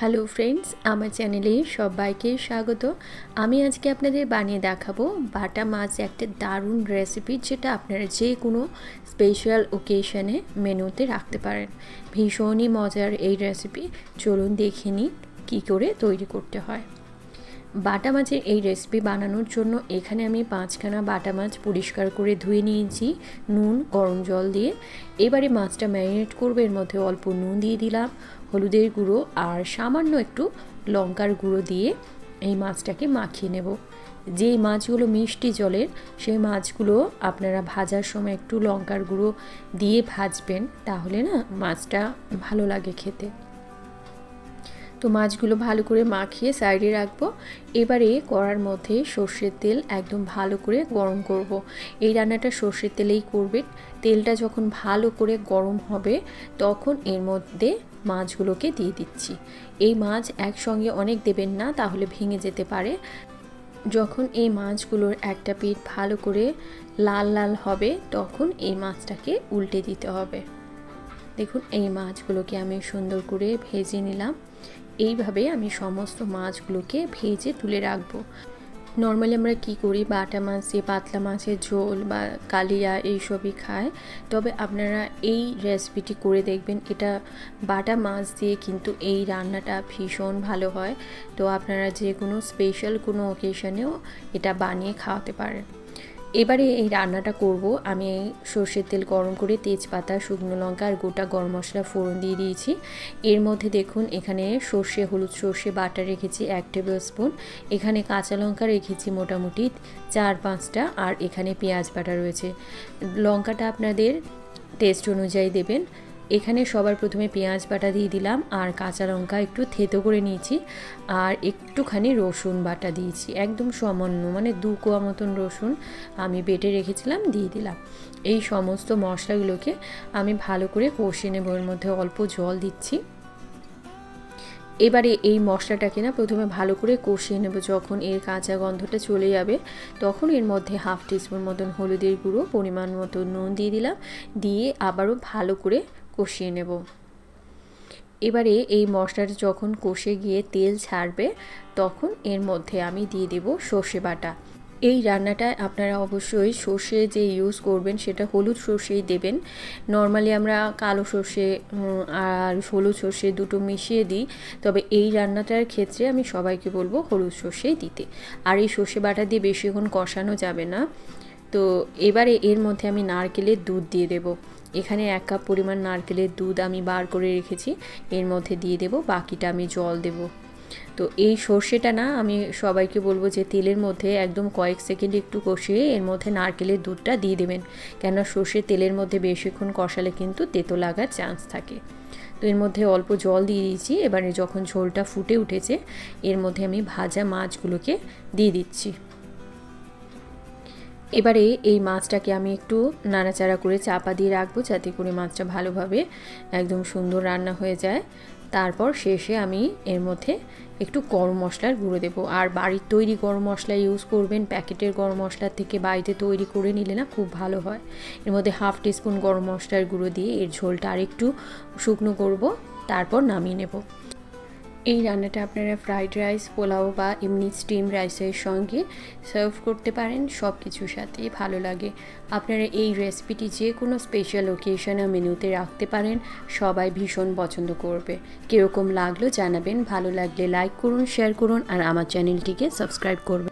Hello friends, আমার চ্যানেলে সবাইকে স্বাগত। আমি আজকে আপনাদের বানিয়ে দেখাবো বাটা মাছ একটা দারুণ রেসিপি, যেটা আপনারা যে কোনো স্পেশাল ওকেশনে মেনুতে রাখতে পারেন। ভীষণই মজার এই রেসিপি। চলুন দেখে নিই কী করে তৈরি করতে হয়। বাটা মাছের এই রেসিপি বানানোর জন্য এখানে আমি 5খানা বাটা মাছ পরিষ্কার করে ধুয়ে নিয়েছি নুন গরম জল দিয়ে। এবারে মাছটা ম্যারিনেট করবো। এর মধ্যে অল্প নুন দিয়ে দিলাম, হলুদের গুঁড়ো আর সামান্য একটু লঙ্কার গুঁড়ো দিয়ে এই মাছটাকে মাখিয়ে নেব। যেই মাছগুলো মিষ্টি জলের, সেই মাছগুলো আপনারা ভাজার সময় একটু লঙ্কার গুঁড়ো দিয়ে ভাজবেন, তাহলে না মাছটা ভালো লাগে খেতে। তো মাছগুলো ভালো করে মাখিয়ে সাইডে রাখবো। এবারে কড়ার মধ্যে সর্ষের তেল একদম ভালো করে গরম করব। এই রান্নাটা সর্ষের তেলেই করবে। তেলটা যখন ভালো করে গরম হবে তখন এর মধ্যে মাছগুলোকে দিয়ে দিচ্ছি। এই মাছ একসঙ্গে অনেক দেবেন না, তাহলে ভেঙে যেতে পারে। যখন এই মাছগুলোর একটা পিঠ ভালো করে লাল লাল হবে তখন এই মাছটাকে উল্টে দিতে হবে। দেখুন, এই মাছগুলোকে আমি সুন্দর করে ভেজে নিলাম। এইভাবে আমি সমস্ত মাছগুলোকে ভেজে তুলে রাখবো। নর্মালি আমরা কি করি, বাটা মাছ দিয়ে পাতলা মাছের ঝোল বা কালিয়া এইসবই খায়, তবে আপনারা এই রেসিপিটি করে দেখবেন। এটা বাটা মাছ দিয়ে কিন্তু এই রান্নাটা ভীষণ ভালো হয়। তো আপনারা যে কোনো স্পেশাল কোনো অকেশনেও এটা বানিয়ে খাওয়াতে পারেন। এবারে এই রান্নাটা করব। আমি সর্ষের তেল গরম করে তেজপাতা, শুকনো লঙ্কা আর গোটা গরম মশলা ফোড়ন দিয়ে দিয়েছি। এর মধ্যে দেখুন এখানে হলুদ সর্ষে বাটা রেখেছি 1 টেবিল স্পুন। এখানে কাঁচা লঙ্কা রেখেছি মোটামুটি 4-5টা, আর এখানে পেঁয়াজ বাটা রয়েছে। লঙ্কাটা আপনাদের টেস্ট অনুযায়ী দেবেন। এখানে সবার প্রথমে পেঁয়াজ বাটা দিয়ে দিলাম, আর কাঁচা লঙ্কা একটু থেতো করে নিয়েছি, আর একটুখানি রসুন বাটা দিয়েছি, একদম সামান্য, মানে 2 কোয়া মতন রসুন আমি বেটে রেখেছিলাম, দিয়ে দিলাম। এই সমস্ত মশলাগুলোকে আমি ভালো করে কষিয়ে নেব। এর মধ্যে অল্প জল দিচ্ছি। এবারে এই মশলাটাকে না প্রথমে ভালো করে কষিয়ে নেব। যখন এর কাঁচা গন্ধটা চলে যাবে তখন এর মধ্যে 1/2 টিস্পুন মতন হলুদের গুঁড়ো, পরিমাণ মতো নুন দিয়ে দিলাম, দিয়ে আবারও ভালো করে কষিয়ে নেব। এবারে এই মশলাটা যখন কষে গিয়ে তেল ছাড়বে তখন এর মধ্যে আমি দিয়ে দেব সর্ষে বাটা। এই রান্নাটায় আপনারা অবশ্যই সর্ষে যে ইউজ করবেন সেটা হলুদ সর্ষেই দেবেন। নর্মালি আমরা কালো সর্ষে আর হলুদ সর্ষে দুটো মিশিয়ে দিই, তবে এই রান্নাটার ক্ষেত্রে আমি সবাইকে বলবো হলুদ সর্ষেই দিতে। আর এই সর্ষে বাটা দিয়ে বেশিক্ষণ কষানো যাবে না। তো এবারে এর মধ্যে আমি নারকেলের দুধ দিয়ে দেব। এখানে 1 কাপ পরিমাণ নারকেলের দুধ আমি বার করে রেখেছি, এর মধ্যে দিয়ে দেব। বাকিটা আমি জল দেব। তো এই সর্ষেটা না আমি সবাইকে বলবো যে তেলের মধ্যে একদম কয়েক সেকেন্ড একটু কষিয়ে এর মধ্যে নারকেলের দুধটা দিয়ে দেবেন, কেননা সর্ষে তেলের মধ্যে বেশিক্ষণ কষালে কিন্তু তেতো লাগার চান্স থাকে। তো এর মধ্যে অল্প জল দিয়ে দিয়েছি। এবারে যখন ঝোলটা ফুটে উঠেছে এর মধ্যে আমি ভাজা মাছগুলোকে দিয়ে দিচ্ছি। এবারে এই মাছটাকে আমি একটু নাড়াচাড়া করে চাপা দিয়ে রাখবো, যাতে করে মাছটা ভালোভাবে একদম সুন্দর রান্না হয়ে যায়। তারপর শেষে আমি এর মধ্যে একটু গরম মশলার গুঁড়ো দেবো। আর বাড়ির তৈরি গরম মশলা ইউজ করবেন, প্যাকেটের গরম মশলার থেকে বাড়িতে তৈরি করে নিলে না খুব ভালো হয়। এর মধ্যে 1/2 টিস্পুন গরম মশলার গুঁড়ো দিয়ে এর ঝোলটা আরেকটু শুকনো করব, তারপর নামিয়ে নেব। এই রান্নাটা আপনারা ফ্রাইড রাইস, পোলাও বা এমনি স্টিম রাইসের সঙ্গে সার্ভ করতে পারেন। সব কিছুর সাথে ভালো লাগে। আপনারা এই রেসিপিটি যে কোনো স্পেশাল ওকেশনে মেনুতে রাখতে পারেন, সবাই ভীষণ পছন্দ করবে। কীরকম লাগলো জানাবেন। ভালো লাগলে লাইক করুন, শেয়ার করুন, আর আমার চ্যানেলটিকে সাবস্ক্রাইব করবেন।